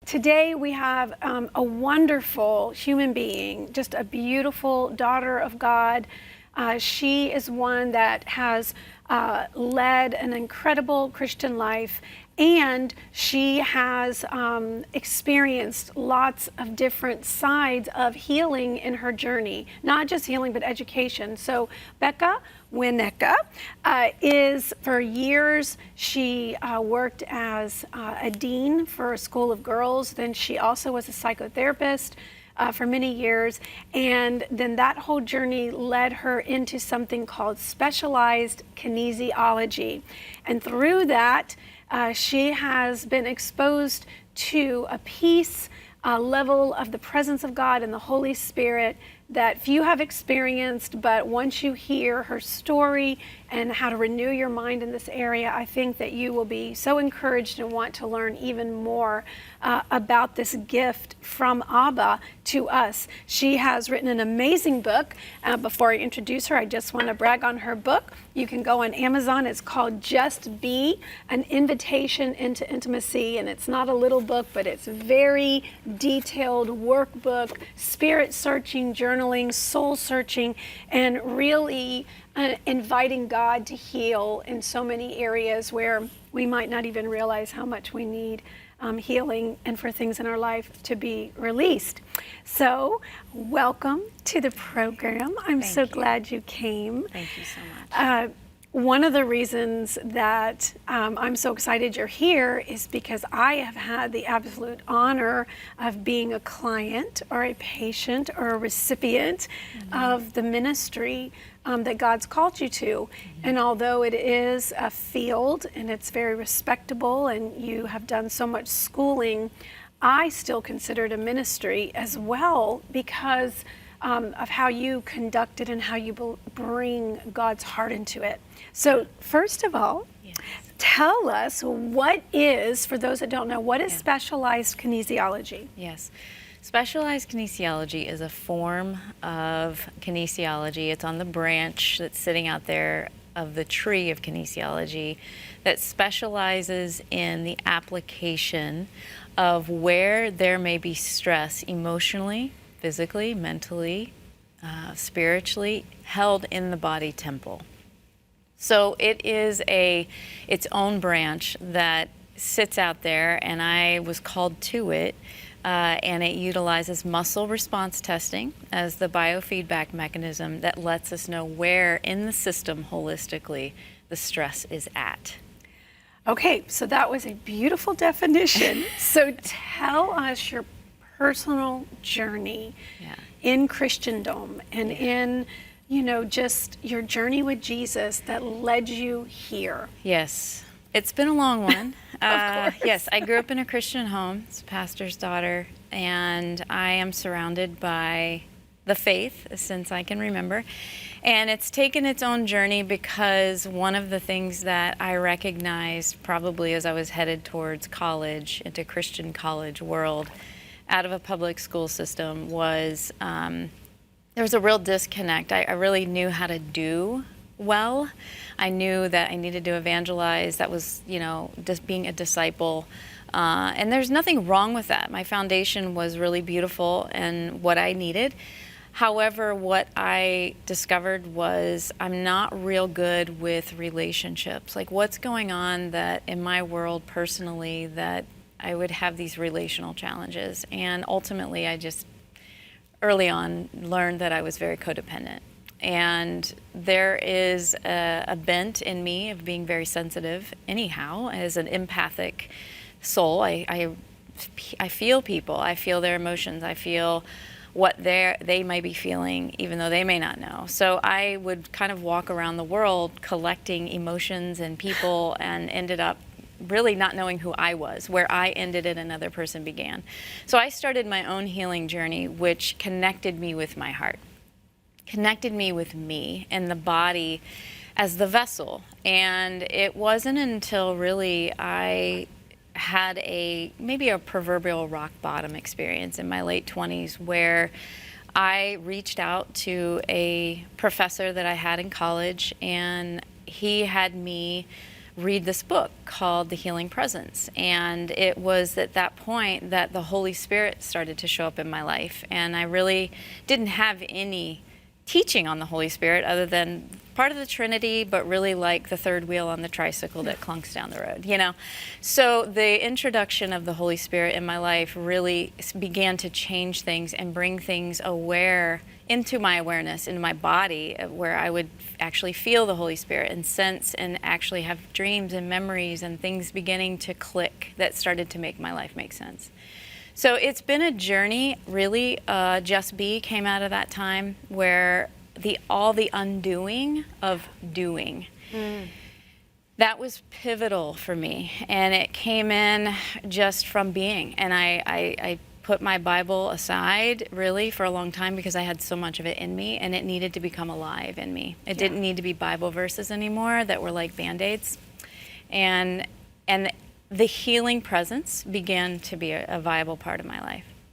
Today we have a wonderful human being, just a beautiful daughter of God. She is one that has led an incredible Christian life, and she has experienced lots of different sides of healing in her journey, not just healing, but education. So Becca Wineka is, for years, she worked as a dean for a school of girls. Then she also was a psychotherapist for many years. And then that whole journey led her into something called specialized kinesiology. And through that, she has been exposed to a peace, level of the presence of God and the Holy Spirit that few have experienced, but once you hear her story and how to renew your mind in this area, I think that you will be so encouraged and want to learn even more about this gift from Abba to us. She has written an amazing book. Before I introduce her, I just want to brag on her book. You can go on Amazon. It's called Just Be, An Invitation into Intimacy. And it's not a little book, but it's very detailed workbook, spirit searching, journaling, soul searching, and really inviting God to heal in so many areas where we might not even realize how much we need healing and for things in our life to be released. So welcome to the program. I'm so glad you came. Thank you so much. One of the reasons that I'm so excited you're here is because I have had the absolute honor of being a client or a patient or a recipient of the ministry that God's called you to. And although it is a field and it's very respectable and you have done so much schooling, I still consider it a ministry as well because of how you conduct it and how you bring God's heart into it. So first of all, tell us what is, for those that don't know, what is specialized kinesiology? Yes. Specialized kinesiology is a form of kinesiology. It's on the branch that's sitting out there of the tree of kinesiology that specializes in the application of where there may be stress emotionally, physically, mentally, spiritually, held in the body temple. So it is its own branch that sits out there, and I was called to it, and it utilizes muscle response testing as the biofeedback mechanism that lets us know where in the system holistically the stress is at. Okay, so that was a beautiful definition. So tell us your personal journey in Christendom and in, just your journey with Jesus that led you here. Yes, it's been a long one. Of course. Yes, I grew up in a Christian home, as a pastor's daughter, and I am surrounded by the faith since I can remember. And it's taken its own journey because one of the things that I recognized probably as I was headed towards college, into Christian college world, out of a public school system was there was a real disconnect. I really knew how to do well. I knew that I needed to evangelize. That was, just being a disciple. And there's nothing wrong with that. My foundation was really beautiful and what I needed. However, what I discovered was I'm not real good with relationships. Like what's going on that in my world personally that I would have these relational challenges. And ultimately, I just early on learned that I was very codependent. And there is a bent in me of being very sensitive anyhow, as an empathic soul. I feel people, I feel their emotions, I feel what they might be feeling, even though they may not know. So I would kind of walk around the world collecting emotions and people and ended up really not knowing who I was, where I ended and another person began. So I started my own healing journey, which connected me with my heart, connected me with me and the body as the vessel. And it wasn't until really I had maybe a proverbial rock bottom experience in my late 20s where I reached out to a professor that I had in college, and he had me read this book called The Healing Presence. And it was at that point that the Holy Spirit started to show up in my life. And I really didn't have any teaching on the Holy Spirit other than part of the Trinity, but really like the third wheel on the tricycle that clunks down the road, you know? So the introduction of the Holy Spirit in my life really began to change things and bring things into my awareness, into my body, where I would actually feel the Holy Spirit and sense and actually have dreams and memories and things beginning to click that started to make my life make sense. So it's been a journey, really. Just Be came out of that time where all the undoing of doing. That was pivotal for me, and it came in just from being. And I put my Bible aside really for a long time because I had so much of it in me, and it needed to become alive in me. It didn't need to be Bible verses anymore that were like Band-Aids. And the healing presence began to be a viable part of my life.